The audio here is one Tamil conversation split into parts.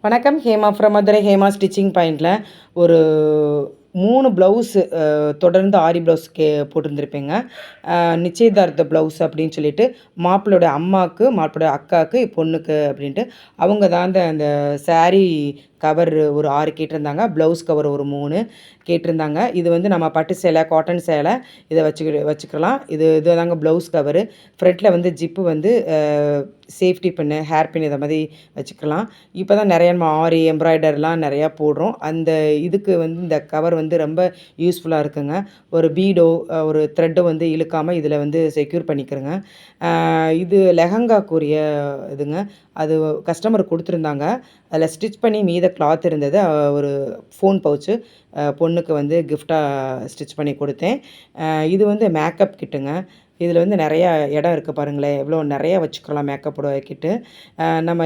வணக்கம். ஹேமா ஃப்ரம் மதுரை. ஹேமா ஸ்டிச்சிங் பாயிண்டில் ஒரு 3 ப்ளவுஸு தொடர்ந்து ஆரி ப்ளவுஸ் போட்டிருந்துருப்பேங்க. நிச்சயதார்த்த ப்ளவுஸ் அப்படின்னு சொல்லிட்டு மாப்பிளோட அம்மாவுக்கு, மாப்பிளோட அக்காவுக்கு, பொண்ணுக்கு அப்படின்ட்டு அவங்க தான் அந்த சாரீ கவர் ஒரு 6 கேட்டிருந்தாங்க. ப்ளவுஸ் கவர் ஒரு 3 கேட்டிருந்தாங்க. இது வந்து நம்ம பட்டு சேலை, காட்டன் சேலை இதை வச்சுக்கலாம். இது தாங்க ப்ளவுஸ் கவரு. ஃப்ரண்ட்டில் வந்து ஜிப்பு வந்து சேஃப்டி பின்னு, ஹேர் பின் இதை மாதிரி வச்சுக்கலாம். இப்போ தான் நிறையா நம்ம ஆரி எம்ப்ராய்டர்லாம் நிறையா போடுறோம். அந்த இதுக்கு வந்து இந்த கவர் வந்து ரொம்ப யூஸ்ஃபுல்லாக இருக்குங்க. ஒரு பீடோ ஒரு த்ரெட்டோ வந்து இழுக்காமல் இதில் வந்து செக்யூர் பண்ணிக்கிறேங்க. இது லெஹங்காக்குரிய இதுங்க. அது கஸ்டமர் கொடுத்துருந்தாங்க. அதில் ஸ்டிச் பண்ணி மீத கிளாத் இருந்தது. ஒரு ஃபோன் பவுச்சு பொண்ணுக்கு வந்து கிஃப்டாக ஸ்டிச் பண்ணி கொடுத்தேன். இது வந்து மேக்கப் கிட்டுங்க. இதில் வந்து நிறையா இடம் இருக்குது பாருங்களேன். எவ்வளோ நிறையா வச்சுக்கலாம் மேக்கப்போட கிட்டு. நம்ம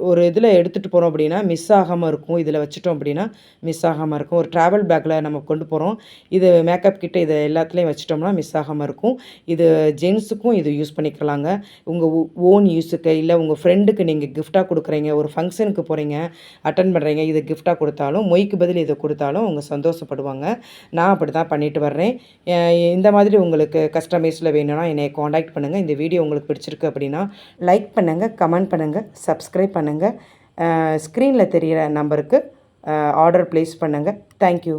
ஒரு இதில் எடுத்துகிட்டு போகிறோம் அப்படின்னா மிஸ் ஆகாமல் இருக்கும். இதில் வச்சுட்டோம் அப்படின்னா மிஸ் ஆகாமல் இருக்கும். ஒரு ட்ராவல் பேக்கில் நம்ம கொண்டு போகிறோம். இது மேக்கப் கிட்டு இது எல்லாத்துலேயும் வச்சிட்டோம்னா மிஸ் ஆகாமல் இருக்கும். இது ஜென்ஸுக்கும் இது யூஸ் பண்ணிக்கலாங்க. உங்கள் ஓன் யூஸுக்கு இல்லை உங்கள் ஃப்ரெண்டுக்கு நீங்கள் கிஃப்டாக கொடுக்குறீங்க, ஒரு ஃபங்க்ஷனுக்கு போகிறீங்க, அட்டன் பண்ணுறீங்க, இது கிஃப்டாக கொடுத்தாலும் மொய்க்கு பதில் இதை கொடுத்தாலும் அவங்க சந்தோஷப்படுவாங்க. நான் அப்படி தான் பண்ணிட்டு வர்றேன். இந்த மாதிரி உங்களுக்கு கஸ்டமைஸில் வேணும்னா என்னை காண்டாக்ட் பண்ணுங்கள். இந்த வீடியோ உங்களுக்கு பிடிச்சிருக்கு அப்படின்னா லைக் பண்ணுங்கள், கமெண்ட் பண்ணுங்கள், சப்ஸ்கிரைப் பண்ணுங்கள். ஸ்க்ரீனில் தெரிகிற நம்பருக்கு ஆர்டர் ப்ளேஸ் பண்ணுங்கள். தேங்க்யூ.